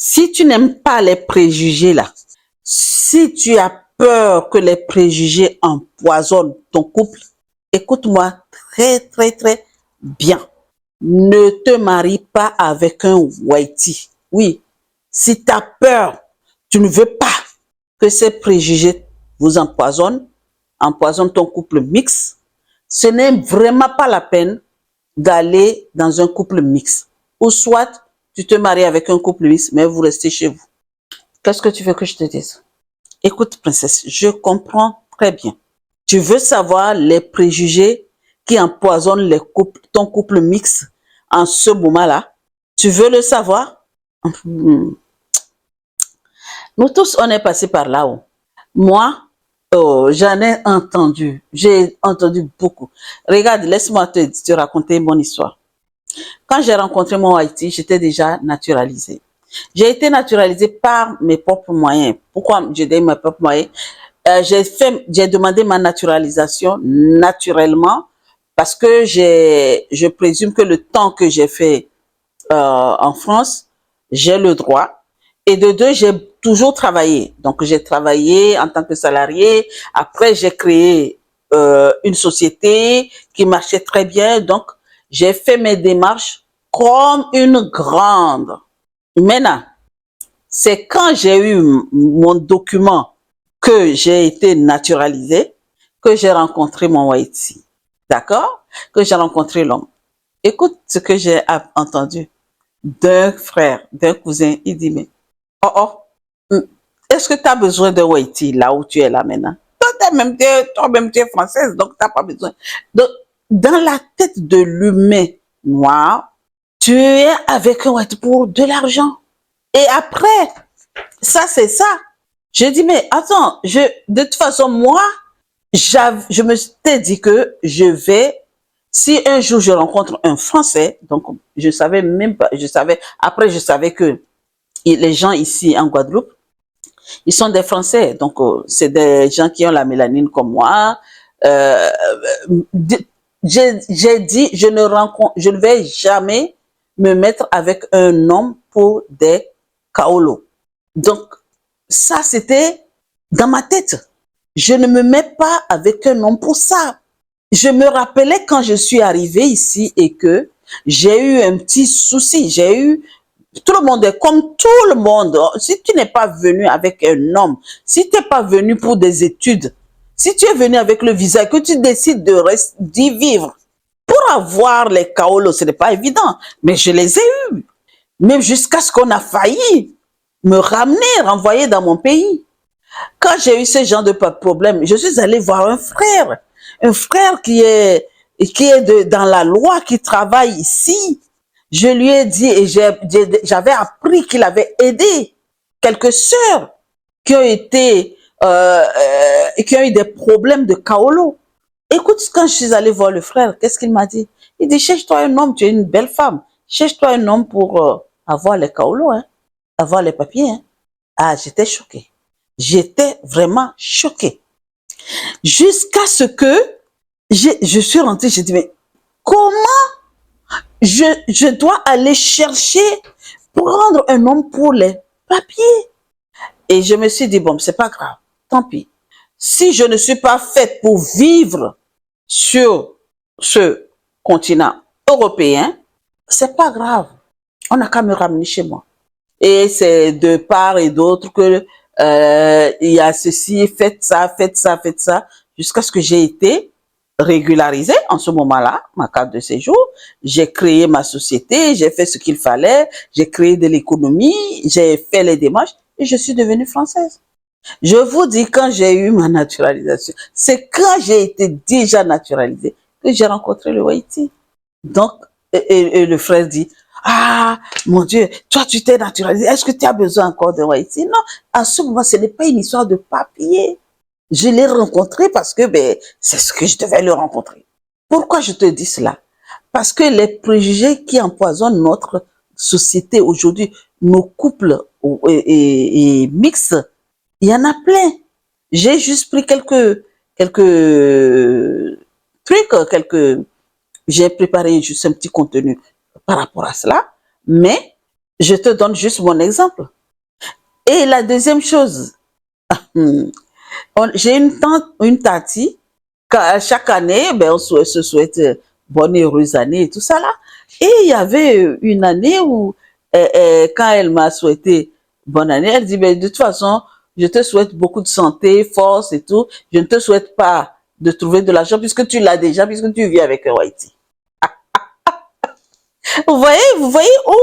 Si tu n'aimes pas les préjugés là, si tu as peur que les préjugés empoisonnent ton couple, écoute-moi très bien. Ne te marie pas avec un whitey. Oui, si tu as peur, tu ne veux pas que ces préjugés vous empoisonnent ton couple mixte, ce n'est vraiment pas la peine d'aller dans un couple mixte. Ou soit, tu te maries avec un couple mixte, mais vous restez chez vous. Qu'est-ce que tu veux que je te dise? Écoute, princesse, je comprends très bien. Tu veux savoir les préjugés qui empoisonnent ton couple mixte en ce moment-là? Tu veux le savoir? Nous tous, on est passés par là-haut. Moi, j'en ai entendu. J'ai entendu beaucoup. Regarde, laisse-moi te raconter mon histoire. Quand j'ai rencontré mon Haïti, j'étais déjà naturalisée. J'ai été naturalisée par mes propres moyens. Pourquoi j'ai dit mes propres moyens? J'ai demandé ma naturalisation naturellement parce que je présume que le temps que j'ai fait en France, j'ai le droit. Et de deux, j'ai toujours travaillé. Donc, j'ai travaillé en tant que salarié. Après, j'ai créé une société qui marchait très bien. Donc, j'ai fait mes démarches comme une grande. Maintenant, c'est quand j'ai eu mon document que j'ai été naturalisée que j'ai rencontré mon Haïti. D'accord? Que j'ai rencontré l'homme. Écoute ce que j'ai entendu d'un frère, d'un cousin. Il dit, mais, est-ce que tu as besoin de Haïti là où tu es là maintenant? Toi-même, tu es française, donc tu n'as pas besoin. Donc, dans la tête de l'humain noir, tu es avec un Haïti pour de l'argent. Et après, ça, c'est ça. Je dis, mais attends, de toute façon, moi, je me suis dit que si un jour je rencontre un Français, donc je savais même pas, après je savais que les gens ici en Guadeloupe, ils sont des Français, donc c'est des gens qui ont la mélanine comme moi. Euh, j'ai dit, je ne vais jamais me mettre avec un homme pour des kaolos. Donc, ça, c'était dans ma tête. Je ne me mets pas avec un homme pour ça. Je me rappelais quand je suis arrivée ici et que j'ai eu un petit souci. Tout le monde est comme tout le monde. Si tu n'es pas venu avec un homme, si tu n'es pas venu pour des études, si tu es venu avec le visa et que tu décides d'y vivre, pour avoir les kaolos, ce n'est pas évident. Mais je les ai eus. Même jusqu'à ce qu'on a failli me ramener, renvoyer dans mon pays. Quand j'ai eu ce genre de problème, je suis allée voir un frère qui est dans la loi, qui travaille ici. Je lui ai dit, et j'avais appris qu'il avait aidé quelques sœurs qui ont qui ont eu des problèmes de kaolo. Écoute, quand je suis allée voir le frère, qu'est-ce qu'il m'a dit? Il dit, cherche-toi un homme, tu es une belle femme. Cherche-toi un homme pour avoir les kaolos, hein, avoir les papiers. Hein. Ah, j'étais choquée. J'étais vraiment choquée. Jusqu'à ce que je suis rentrée, j'ai dit, mais comment je dois aller chercher, prendre un homme pour les papiers? Et je me suis dit, bon, c'est pas grave, tant pis. Si je ne suis pas faite pour vivre sur ce continent européen, c'est pas grave. On n'a qu'à me ramener chez moi. Et c'est de part et d'autre que il y a ceci, faites ça, jusqu'à ce que j'ai été régularisée en ce moment-là, ma carte de séjour. J'ai créé ma société, j'ai fait ce qu'il fallait, j'ai créé de l'économie, j'ai fait les démarches et je suis devenue française. Je vous dis, quand j'ai eu ma naturalisation, c'est quand j'ai été déjà naturalisée que j'ai rencontré le Haïti. Donc, et le frère dit, ah, mon Dieu, toi, tu t'es naturalisé. Est-ce que tu as besoin encore de Haïti? Non, en ce moment, ce n'est pas une histoire de papier. Je l'ai rencontré parce que c'est ce que je devais le rencontrer. Pourquoi je te dis cela? Parce que les préjugés qui empoisonnent notre société aujourd'hui, nos couples et mixtes, il y en a plein. J'ai juste pris quelques trucs, j'ai préparé juste un petit contenu par rapport à cela, mais Je te donne juste mon exemple. Et la deuxième chose, j'ai une tante, une tati, chaque année, ben, se souhaite bonne et heureuse année et tout ça là. Et il y avait une année où, quand elle m'a souhaité bonne année, elle dit, ben, de toute façon, je te souhaite beaucoup de santé, force et tout. Je ne te souhaite pas de trouver de l'argent puisque tu l'as déjà, puisque tu vis avec un Whitey. Vous voyez où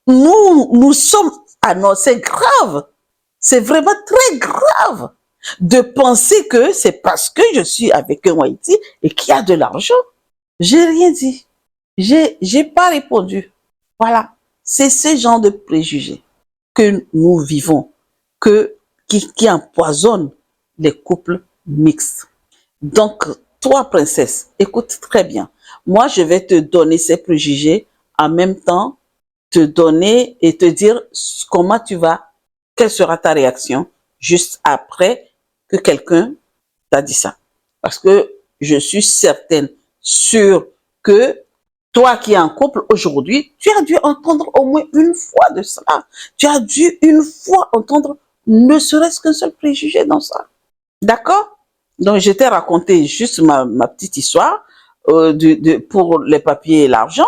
nous sommes. Ah non, c'est grave. C'est vraiment très grave de penser que c'est parce que je suis avec un Haïti et qu'il y a de l'argent. J'ai rien dit. J'ai pas répondu. Voilà. C'est ce genre de préjugés que nous vivons, qui empoisonnent les couples mixtes. Donc, toi, princesse, écoute très bien. Moi, je vais te donner ces préjugés en même temps, te donner et te dire comment tu vas, quelle sera ta réaction juste après que quelqu'un t'a dit ça. Parce que je suis certaine, sûre que toi qui es en couple aujourd'hui, tu as dû entendre au moins une fois de cela. Tu as dû une fois entendre ne serait-ce qu'un seul préjugé dans ça. D'accord? Donc, je t'ai raconté juste ma petite histoire pour les papiers et l'argent.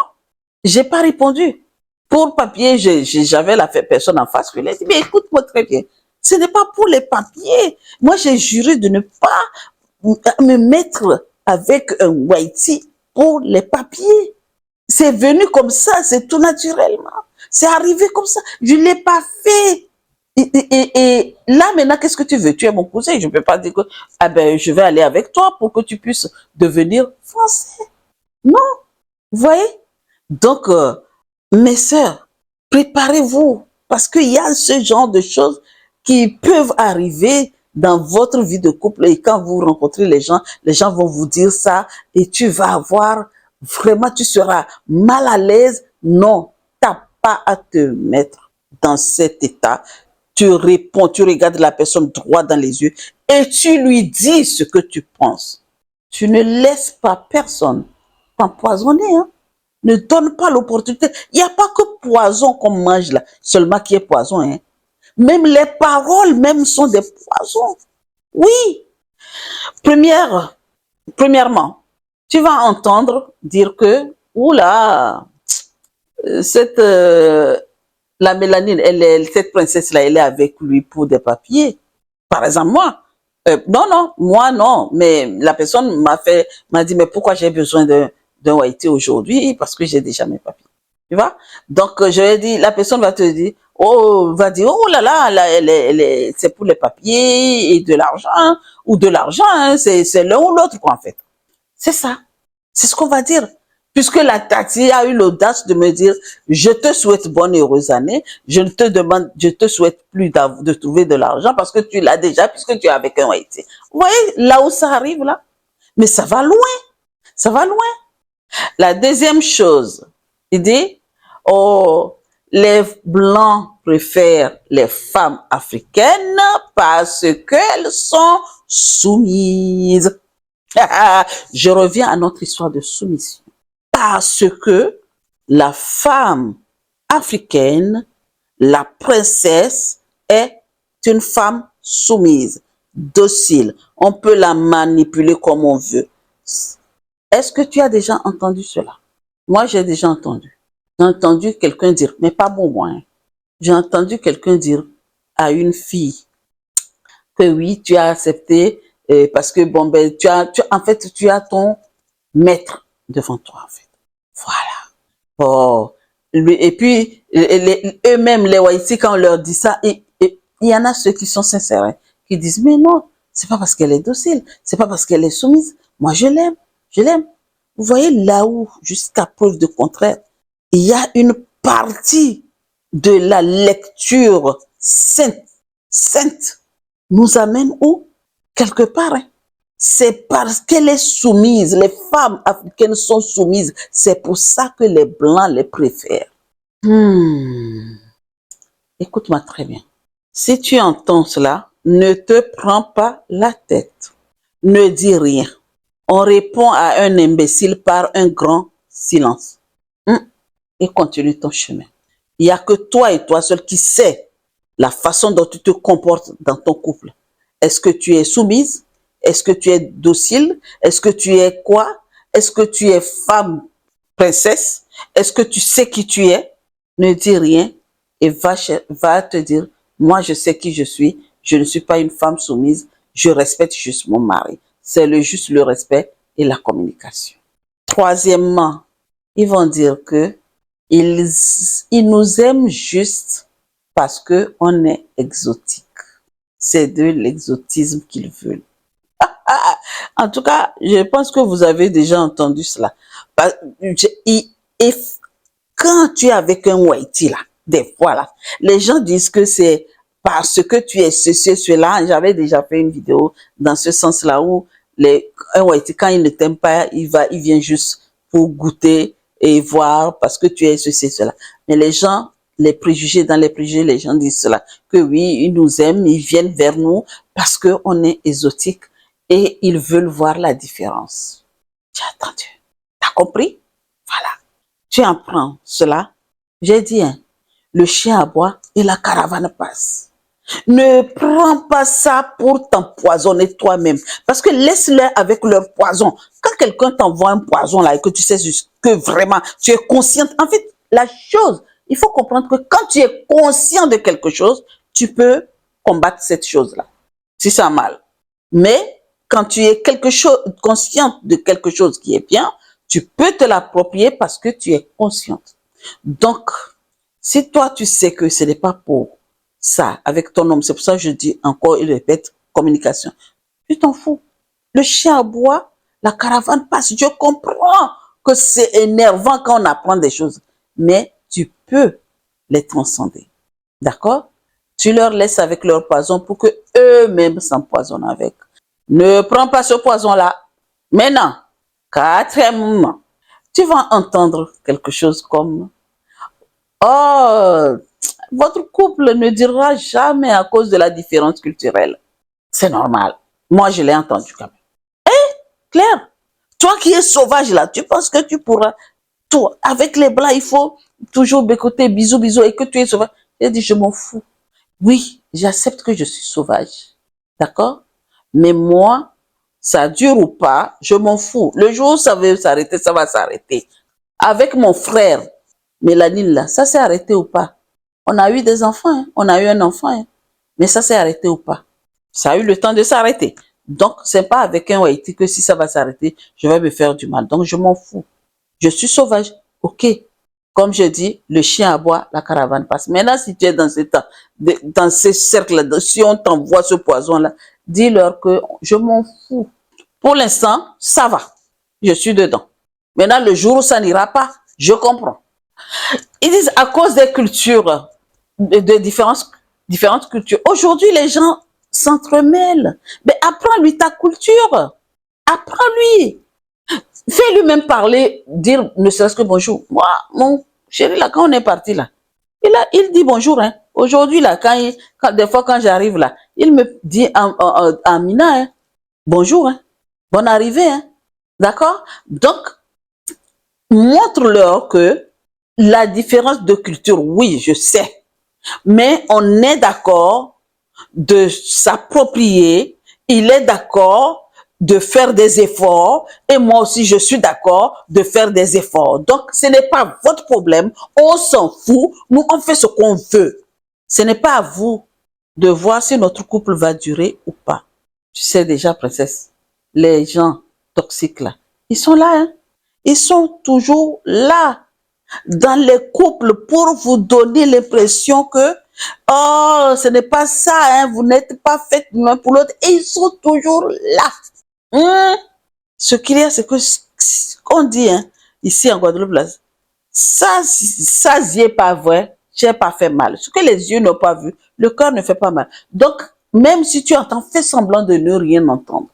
J'ai pas répondu. Pour papier, j'avais la personne en face qui lui a dit, mais écoute-moi très bien, ce n'est pas pour les papiers. Moi, j'ai juré de ne pas me mettre avec un whitey pour les papiers. C'est venu comme ça, c'est tout naturellement. C'est arrivé comme ça. Je ne l'ai pas fait. Et là, maintenant, qu'est-ce que tu veux? Tu es mon cousin. Je ne peux pas dire que ah ben, je vais aller avec toi pour que tu puisses devenir français. Non, vous voyez? Donc, mes sœurs, préparez-vous parce qu'il y a ce genre de choses qui peuvent arriver dans votre vie de couple et quand vous rencontrez les gens vont vous dire ça et tu vas avoir vraiment, tu seras mal à l'aise. Non, t'as pas à te mettre dans cet état. Tu réponds, tu regardes la personne droit dans les yeux et tu lui dis ce que tu penses. Tu ne laisses pas personne t'empoisonner, hein. Ne donne pas l'opportunité. Il n'y a pas que poison qu'on mange là, seulement qui est poison, hein. Même les paroles même sont des poisons. Oui. Premièrement, tu vas entendre dire que, oula, cette, la mélanine, cette princesse-là, elle est avec lui pour des papiers. Par exemple, moi, moi non, mais la personne m'a dit, mais pourquoi j'ai besoin d'un Haïti aujourd'hui? Parce que j'ai déjà mes papiers. Tu vois? Donc, je vais dire, la personne va te dire, oh là là, c'est pour les papiers et de l'argent, hein, ou de l'argent, hein, c'est l'un ou l'autre, quoi, en fait. C'est ça. C'est ce qu'on va dire. Puisque la tati a eu l'audace de me dire, je te souhaite bonne et heureuse année, je te souhaite plus de trouver de l'argent parce que tu l'as déjà, puisque tu es avec un Haïti. Vous voyez, là où ça arrive, là? Mais ça va loin. Ça va loin. La deuxième chose, il dit, oh, les Blancs préfèrent les femmes africaines parce qu'elles sont soumises. Je reviens à notre histoire de soumission. Parce que la femme africaine, la princesse, est une femme soumise, docile. On peut la manipuler comme on veut. Est-ce que tu as déjà entendu cela? Moi, j'ai déjà entendu. J'ai entendu quelqu'un dire, mais pas bon moi, hein. J'ai entendu quelqu'un dire à une fille que oui, tu as accepté parce que bon ben en fait tu as ton maître devant toi en fait. Voilà. Oh. Et puis eux-mêmes les Haïtiens quand on leur dit ça, et il y en a ceux qui sont sincères, hein, qui disent mais non, c'est pas parce qu'elle est docile, c'est pas parce qu'elle est soumise. Moi je l'aime, je l'aime. Vous voyez là où jusqu'à preuve de contraire, il y a une partie de la lecture sainte nous amène où? Quelque part, hein. C'est parce qu'elle est soumise. Les femmes africaines sont soumises. C'est pour ça que les Blancs les préfèrent. Écoute-moi très bien. Si tu entends cela, ne te prends pas la tête. Ne dis rien. On répond à un imbécile par un grand silence. Et continue ton chemin. Il n'y a que toi et toi seul qui sais la façon dont tu te comportes dans ton couple. Est-ce que tu es soumise? Est-ce que tu es docile? Est-ce que tu es quoi? Est-ce que tu es femme princesse? Est-ce que tu sais qui tu es? Ne dis rien et va te dire, moi je sais qui je suis, je ne suis pas une femme soumise, je respecte juste mon mari. C'est juste le respect et la communication. Troisièmement, ils vont dire que ils nous aiment juste parce que on est exotique. C'est de l'exotisme qu'ils veulent. En tout cas, je pense que vous avez déjà entendu cela. Et quand tu es avec un Whitey là, des fois là, les gens disent que c'est parce que tu es ceci, cela. J'avais déjà fait une vidéo dans ce sens-là où un Whitey, quand il ne t'aime pas, il vient juste pour goûter et voir parce que tu es ceci, cela. Mais les gens, dans les préjugés, les gens disent cela, que oui, ils nous aiment, ils viennent vers nous parce qu'on est exotique et ils veulent voir la différence. Tu as entendu? T'as compris? Voilà. Tu en prends cela. J'ai dit, hein, le chien aboie et la caravane passe. Ne prends pas ça pour t'empoisonner toi-même. Parce que laisse-les avec leur poison. Quand quelqu'un t'envoie un poison là et que tu sais que vraiment tu es consciente. En fait, la chose, il faut comprendre que quand tu es conscient de quelque chose, tu peux combattre cette chose-là. Si ça a mal. Mais quand tu es consciente de quelque chose qui est bien, tu peux te l'approprier parce que tu es consciente. Donc, si toi, tu sais que ce n'est pas pour ça avec ton homme, c'est pour ça que je dis encore et répète, communication. Tu t'en fous. Le chien aboie, la caravane passe. Je comprends que c'est énervant quand on apprend des choses, mais tu peux les transcender. D'accord? Tu leur laisses avec leur poison pour que eux-mêmes s'empoisonnent avec. Ne prends pas ce poison-là. Maintenant, quatrièmement, tu vas entendre quelque chose comme oh, votre couple ne durera jamais à cause de la différence culturelle. C'est normal. Moi, je l'ai entendu quand même. Claire, toi qui es sauvage là, tu penses que tu pourras, toi, avec les blancs, il faut toujours bécoter, bisous, bisous, et que tu es sauvage. J'ai dit, je m'en fous. Oui, j'accepte que je suis sauvage. D'accord? Mais moi, ça dure ou pas, je m'en fous. Le jour où ça veut s'arrêter, ça va s'arrêter. Avec mon frère, Mélanie, là, ça s'est arrêté ou pas? On a eu des enfants, hein? On a eu un enfant, hein? Mais ça s'est arrêté ou pas? Ça a eu le temps de s'arrêter. Donc, c'est pas avec un Haïti que si ça va s'arrêter, je vais me faire du mal. Donc, je m'en fous. Je suis sauvage. OK. Comme je dis, le chien aboie, la caravane passe. Maintenant, si tu es dans ces cercles-là, si on t'envoie ce poison-là, dis-leur que je m'en fous. Pour l'instant, ça va. Je suis dedans. Maintenant, le jour où ça n'ira pas, je comprends. Ils disent à cause des cultures, de différentes cultures. Aujourd'hui, les gens s'entremêlent. Mais apprends-lui ta culture. Apprends-lui. Fais-lui même parler, dire ne serait-ce que bonjour. Moi, mon chéri, là, quand on est parti, là, il dit bonjour. Hein. Aujourd'hui, là, des fois, quand j'arrive là, il me dit en Mina, hein, bonjour, hein, bonne arrivée. Hein. D'accord? Donc, montre-leur que la différence de culture, oui, je sais, mais on est d'accord de s'approprier, il est d'accord de faire des efforts et moi aussi je suis d'accord de faire des efforts. Donc ce n'est pas votre problème, on s'en fout, nous on fait ce qu'on veut. Ce n'est pas à vous de voir si notre couple va durer ou pas. Tu sais déjà, princesse, les gens toxiques là, ils sont là, hein? Ils sont toujours là dans les couples pour vous donner l'impression que oh, ce n'est pas ça, hein, vous n'êtes pas fait l'un pour l'autre. Et ils sont toujours là. Ce qu'il y a, c'est que ce qu'on dit hein, ici en Guadeloupe, là, ça n'y est pas vrai, tu n'as pas fait mal. Ce que les yeux n'ont pas vu, le cœur ne fait pas mal. Donc, même si tu entends, fais semblant de ne rien entendre.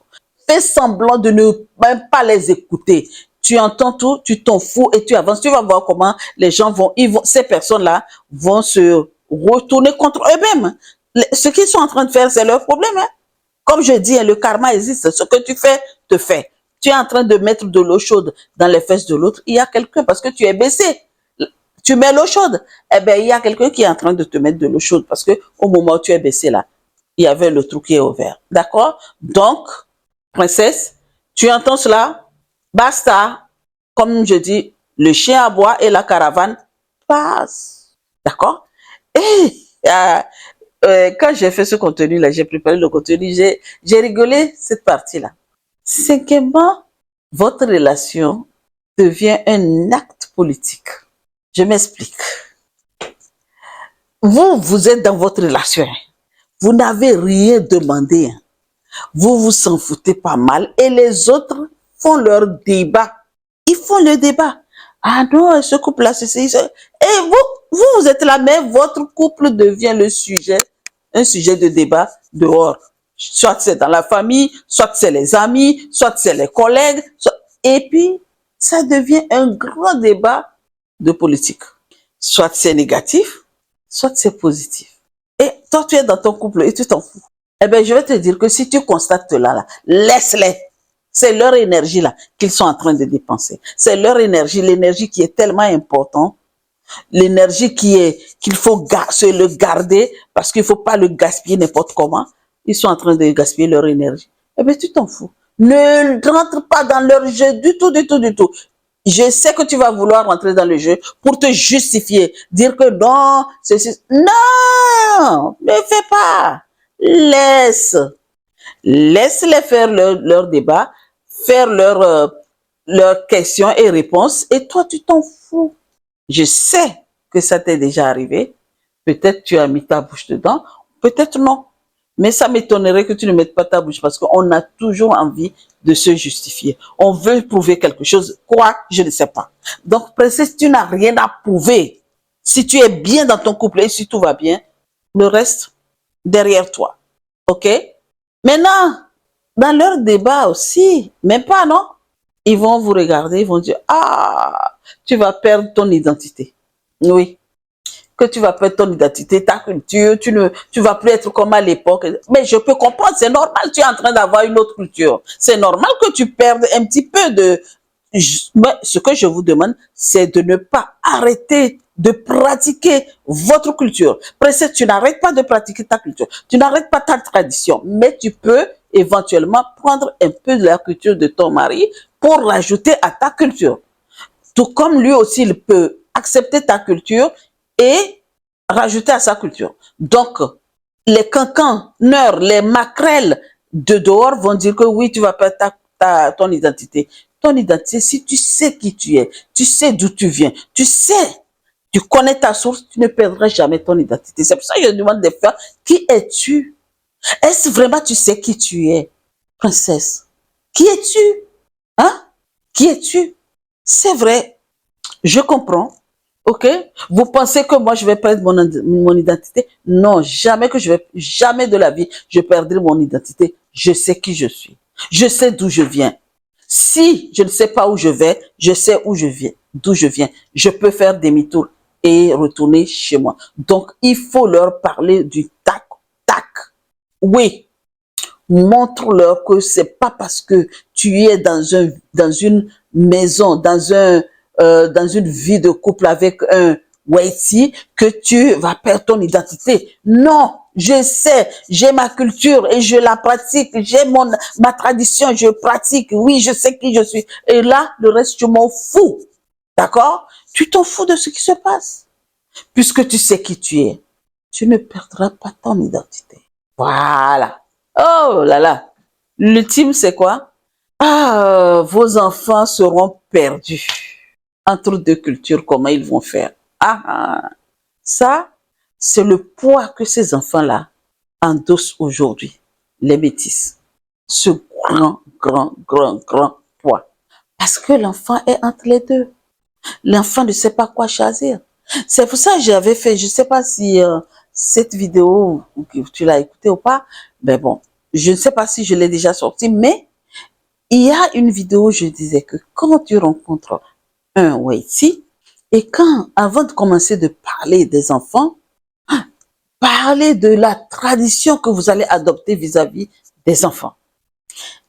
Fais semblant de ne même pas les écouter. Tu entends tout, tu t'en fous et tu avances. Tu vas voir comment les gens ces personnes-là vont se retourner contre eux-mêmes. Ce qu'ils sont en train de faire, c'est leur problème. Hein. Comme je dis, le karma existe. Ce que tu fais, te fait. Tu es en train de mettre de l'eau chaude dans les fesses de l'autre. Il y a quelqu'un parce que tu es baissé. tu mets l'eau chaude. Eh bien, il y a quelqu'un qui est en train de te mettre de l'eau chaude parce que au moment où tu es baissé là, il y avait le trou qui est ouvert. D'accord? Donc, princesse, tu entends cela? Basta. Comme je dis, le chien aboie et la caravane passe. D'accord? Et quand j'ai fait ce contenu-là, j'ai préparé le contenu, j'ai rigolé cette partie-là. Cinquièmement, votre relation devient un acte politique. Je m'explique. Vous êtes dans votre relation. Vous n'avez rien demandé. Vous vous en foutez pas mal. Et les autres font leur débat. Ils font le débat. Ah non, ce couple-là, c'est ça. Et vous êtes là, mais votre couple devient le sujet, un sujet de débat dehors. Soit c'est dans la famille, soit c'est les amis, soit c'est les collègues. Et puis, ça devient un grand débat de politique. Soit c'est négatif, soit c'est positif. Et toi, tu es dans ton couple et tu t'en fous. Eh bien, je vais te dire que si tu constates là, laisse-les. C'est leur énergie là qu'ils sont en train de dépenser. C'est leur énergie, l'énergie qui est tellement importante, l'énergie qu'il faut se le garder parce qu'il faut pas le gaspiller n'importe comment. Ils sont en train de gaspiller leur énergie. Eh bien, tu t'en fous. Ne rentre pas dans leur jeu du tout, du tout, du tout. Je sais que tu vas vouloir rentrer dans le jeu pour te justifier, dire que non, non, ne fais pas. Laisse-les faire leur débat, faire leurs questions et réponses, et toi, tu t'en fous. Je sais que ça t'est déjà arrivé. Peut-être tu as mis ta bouche dedans, peut-être non. Mais ça m'étonnerait que tu ne mettes pas ta bouche parce qu'on a toujours envie de se justifier. On veut prouver quelque chose. Quoi? Je ne sais pas. Donc, princesse, tu n'as rien à prouver. Si tu es bien dans ton couple et si tout va bien, le reste, derrière toi. OK? Maintenant, dans leur débat aussi, même pas, non? Ils vont vous regarder, ils vont dire, ah, tu vas perdre ton identité. Oui. Que tu vas perdre ton identité, ta culture, tu vas plus être comme à l'époque. Mais je peux comprendre, c'est normal, tu es en train d'avoir une autre culture. C'est normal que tu perdes un petit peu de... Mais ce que je vous demande, c'est de ne pas arrêter de pratiquer votre culture. Princesse, tu n'arrêtes pas de pratiquer ta culture. Tu n'arrêtes pas ta tradition. Mais tu peux éventuellement prendre un peu de la culture de ton mari pour rajouter à ta culture. Tout comme lui aussi, il peut accepter ta culture et rajouter à sa culture. Donc, les cancaneurs, les maquerelles de dehors vont dire que oui, tu vas perdre ton identité. Ton identité, si tu sais qui tu es, tu sais d'où tu viens, tu connais ta source, tu ne perdras jamais ton identité. C'est pour ça que je demande des fois, qui es-tu? Est-ce vraiment tu sais qui tu es, princesse? Qui es-tu? Hein? Qui es-tu? C'est vrai, je comprends. OK? Vous pensez que moi, je vais perdre mon identité? Non, jamais de la vie, je perdrai mon identité. Je sais qui je suis. Je sais d'où je viens. Si je ne sais pas où je vais, je sais où je viens, d'où je viens. Je peux faire demi-tour et retourner chez moi. Donc, il faut leur parler du tac, tac. Oui, montre-leur que c'est pas parce que tu es dans une maison, dans une vie de couple avec un Waiti que tu vas perdre ton identité. Non, je sais, j'ai ma culture et je la pratique, j'ai ma tradition, je pratique. Oui, je sais qui je suis. Et là, le reste, je m'en fous. D'accord? Tu t'en fous de ce qui se passe. Puisque tu sais qui tu es, tu ne perdras pas ton identité. Voilà. Oh là là. L'ultime, c'est quoi? Ah, vos enfants seront perdus entre deux cultures. Comment ils vont faire? Ah, ça, c'est le poids que ces enfants-là endossent aujourd'hui, les métis. Ce grand, grand, grand, grand poids. Parce que l'enfant est entre les deux. L'enfant ne sait pas quoi choisir. C'est pour ça que j'avais fait, je ne sais pas si cette vidéo, tu l'as écoutée ou pas, mais bon, je ne sais pas si je l'ai déjà sortie, mais il y a une vidéo où je disais que quand tu rencontres un Waiti, et avant de commencer de parler des enfants, parlez de la tradition que vous allez adopter vis-à-vis des enfants.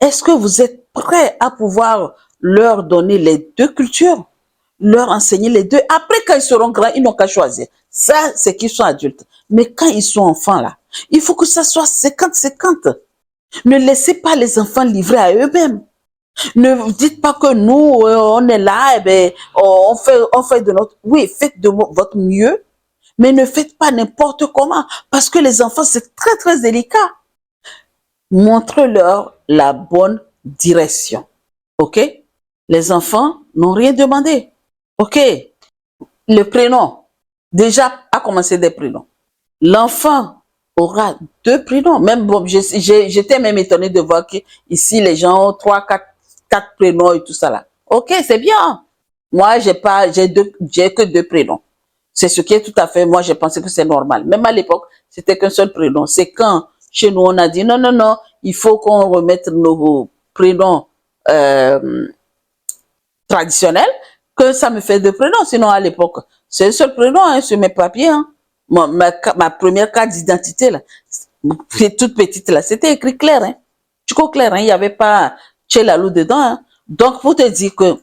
Est-ce que vous êtes prêts à pouvoir leur donner les deux cultures? leur enseigner les deux. Après, quand ils seront grands, ils n'ont qu'à choisir. Ça, c'est qu'ils sont adultes. Mais quand ils sont enfants, là, il faut que ça soit 50-50. Ne laissez pas les enfants livrés à eux-mêmes. Ne dites pas que nous, on est là, et ben, on fait de notre... Oui, faites de votre mieux, mais ne faites pas n'importe comment. Parce que les enfants, c'est très, très délicat. Montre-leur la bonne direction. OK? Les enfants n'ont rien demandé. OK? Le prénom. Déjà, à commencer des prénoms. L'enfant aura deux prénoms. Même bon, j'étais même étonnée de voir que ici les gens ont trois, quatre prénoms et tout ça là. Ok, c'est bien. Moi, j'ai que deux prénoms. C'est ce qui est tout à fait. Moi, j'ai pensé que c'est normal. Même à l'époque, c'était qu'un seul prénom. C'est quand chez nous on a dit non, non, non, il faut qu'on remette nos prénoms traditionnels que ça me fait deux prénoms. Sinon, à l'époque, c'est un seul prénom hein, sur mes papiers. Hein. Ma première carte d'identité, là, toute petite, là, c'était écrit clair. Hein. Chico clair, hein, il n'y avait pas Tchelalou dedans. Hein. Donc, pour te dire que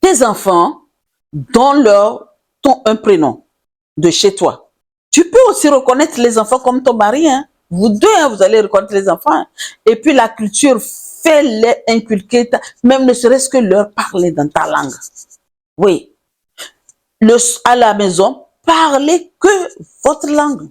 tes enfants, ton un prénom de chez toi. Tu peux aussi reconnaître les enfants comme ton mari. Hein. Vous deux, hein, vous allez reconnaître les enfants. Hein. Et puis la culture, fais-les inculquer, même ne serait-ce que leur parler dans ta langue. Oui. À la maison, parlez que votre langue.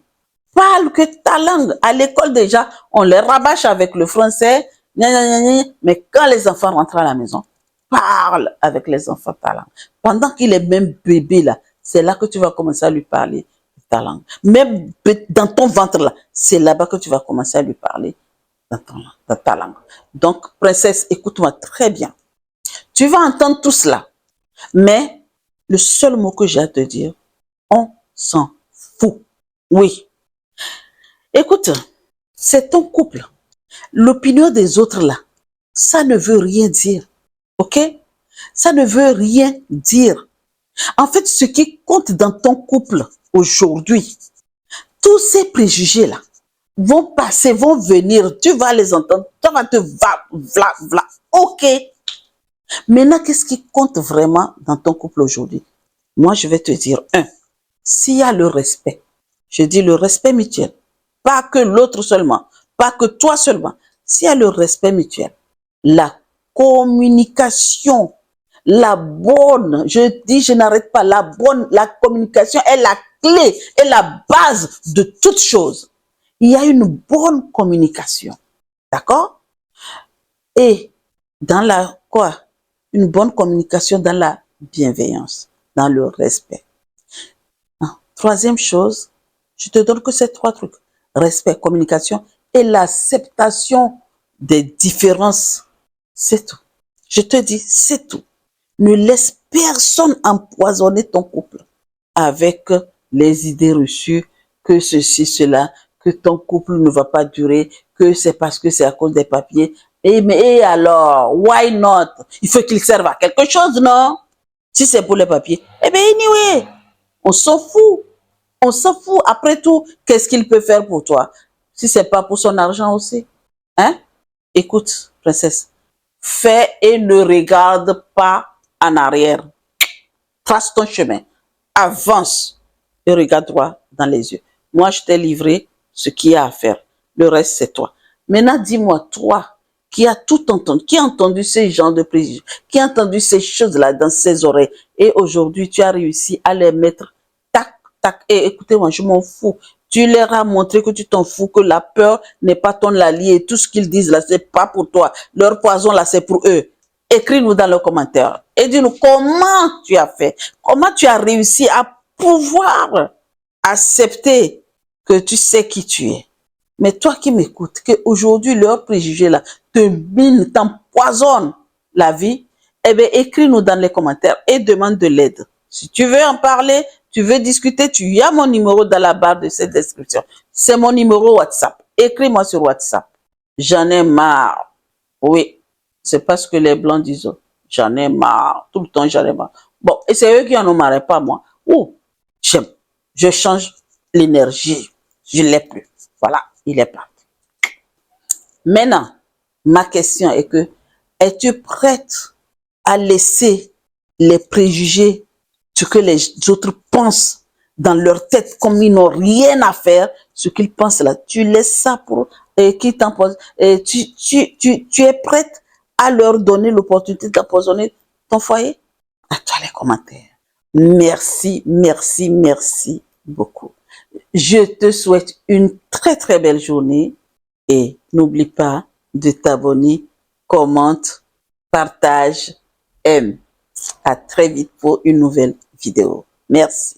Parle que ta langue. À l'école déjà, on les rabâche avec le français. Mais quand les enfants rentrent à la maison, parle avec les enfants ta langue. Pendant qu'il est même bébé là, c'est là que tu vas commencer à lui parler de ta langue. Même dans ton ventre là, c'est là-bas que tu vas commencer à lui parler dans ta langue. Donc, princesse, écoute-moi très bien. Tu vas entendre tout cela. Mais le seul mot que j'ai à te dire, on s'en fout. Oui. Écoute, c'est ton couple. L'opinion des autres là, ça ne veut rien dire. OK? Ça ne veut rien dire. En fait, ce qui compte dans ton couple aujourd'hui, tous ces préjugés là vont passer, vont venir, tu vas les entendre, ça va te vla. OK. Maintenant, qu'est-ce qui compte vraiment dans ton couple aujourd'hui? Moi, je vais te dire, s'il y a le respect, je dis le respect mutuel, pas que l'autre seulement, pas que toi seulement, s'il y a le respect mutuel, la communication, la bonne, je dis, je n'arrête pas, la communication est la clé, est la base de toute chose. Il y a une bonne communication, d'accord? Et dans la quoi? Une bonne communication dans la bienveillance, dans le respect. Troisième chose, je te donne que ces trois trucs. Respect, communication et l'acceptation des différences. C'est tout. Je te dis, c'est tout. Ne laisse personne empoisonner ton couple avec les idées reçues que ceci, cela, que ton couple ne va pas durer, que c'est parce que c'est à cause des papiers. Et alors, why not? Il faut qu'il serve à quelque chose, non? Si c'est pour les papiers, eh bien, anyway, on s'en fout. On s'en fout. Après tout, qu'est-ce qu'il peut faire pour toi? Si c'est pas pour son argent aussi. Hein? Écoute, princesse, fais et ne regarde pas en arrière. Trace ton chemin. Avance et regarde-toi dans les yeux. Moi, je t'ai livré ce qu'il y a à faire. Le reste, c'est toi. Maintenant, dis-moi, toi, qui a tout entendu, qui a entendu ces genres de préjugés, qui a entendu ces choses-là dans ses oreilles, et aujourd'hui, tu as réussi à les mettre tac, tac, et écoutez-moi, je m'en fous. Tu leur as montré que tu t'en fous, que la peur n'est pas ton allié, et tout ce qu'ils disent là, c'est pas pour toi. Leur poison là, c'est pour eux. Écris-nous dans le commentaire et dis-nous comment tu as fait, comment tu as réussi à pouvoir accepter que tu sais qui tu es. Mais toi qui m'écoutes, qu'aujourd'hui leurs préjugés là te minent, t'empoisonnent la vie, eh bien écris-nous dans les commentaires et demande de l'aide. Si tu veux en parler, tu veux discuter, tu as mon numéro dans la barre de cette description. C'est mon numéro WhatsApp. Écris-moi sur WhatsApp. J'en ai marre. Oui, c'est parce que les blancs disent j'en ai marre. Tout le temps, j'en ai marre. Bon, et c'est eux qui en ont marre, pas moi. Ou, j'aime. Je change l'énergie. Je ne l'ai plus. Voilà, il est parti. Maintenant, ma question est que, es-tu prête à laisser les préjugés, ce que les autres pensent dans leur tête, comme ils n'ont rien à faire, ce qu'ils pensent là, tu laisses ça pour qui t'empoisonne. Tu es prête à leur donner l'opportunité d'empoisonner ton foyer? À toi les commentaires. Merci, merci, merci beaucoup. Je te souhaite une très très belle journée et n'oublie pas de t'abonner, commente, partage, aime. À très vite pour une nouvelle vidéo. Merci.